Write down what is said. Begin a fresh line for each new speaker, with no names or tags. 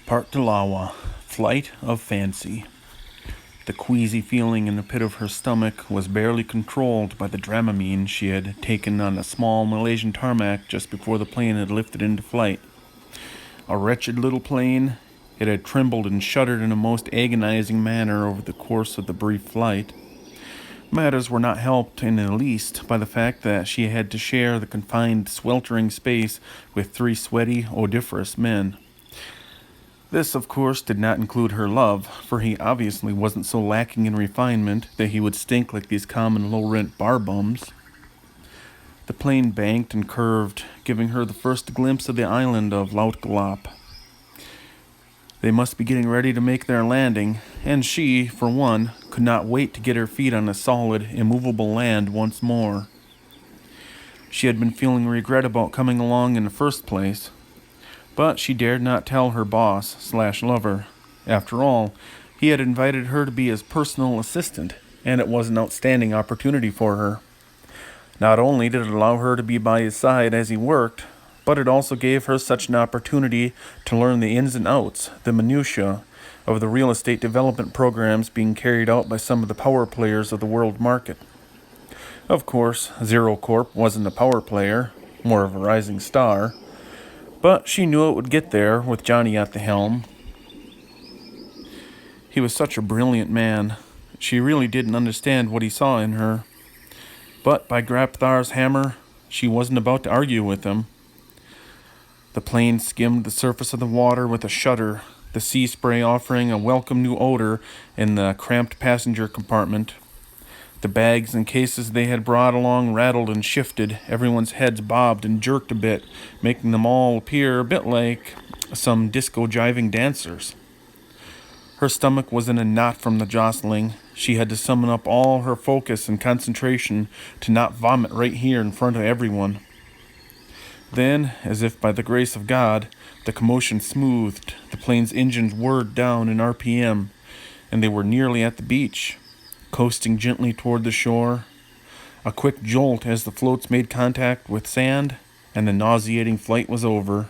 Part Dalawa, Flight of Fancy. The queasy feeling in the pit of her stomach was barely controlled by the Dramamine she had taken on a small Malaysian tarmac just before the plane had lifted into flight. A wretched little plane, it had trembled and shuddered in a most agonizing manner over the course of the brief flight. Matters were not helped in the least by the fact that she had to share the confined, sweltering space with 3 sweaty, odoriferous men. This, of course, did not include her love, for he obviously wasn't so lacking in refinement that he would stink like these common low-rent bar bums. The plane banked and curved, giving her the first glimpse of the island of Laut Galap. They must be getting ready to make their landing, and she, for one, could not wait to get her feet on a solid, immovable land once more. She had been feeling regret about coming along in the first place, but she dared not tell her boss/lover. After all, he had invited her to be his personal assistant, and it was an outstanding opportunity for her. Not only did it allow her to be by his side as he worked, but it also gave her such an opportunity to learn the ins and outs, the minutiae, of the real estate development programs being carried out by some of the power players of the world market. Of course, Zero Corp wasn't a power player, more of a rising star, but she knew it would get there with Johnny at the helm. He was such a brilliant man. She really didn't understand what he saw in her. But by Grapthar's hammer, she wasn't about to argue with him. The plane skimmed the surface of the water with a shudder, the sea spray offering a welcome new odor in the cramped passenger compartment. The bags and cases they had brought along rattled and shifted. Everyone's heads bobbed and jerked a bit, making them all appear a bit like some disco-jiving dancers. Her stomach was in a knot from the jostling. She had to summon up all her focus and concentration to not vomit right here in front of everyone. Then, as if by the grace of God, the commotion smoothed, the plane's engines whirred down in RPM, and they were nearly at the beach, coasting gently toward the shore. A quick jolt as the floats made contact with sand, and the nauseating flight was over.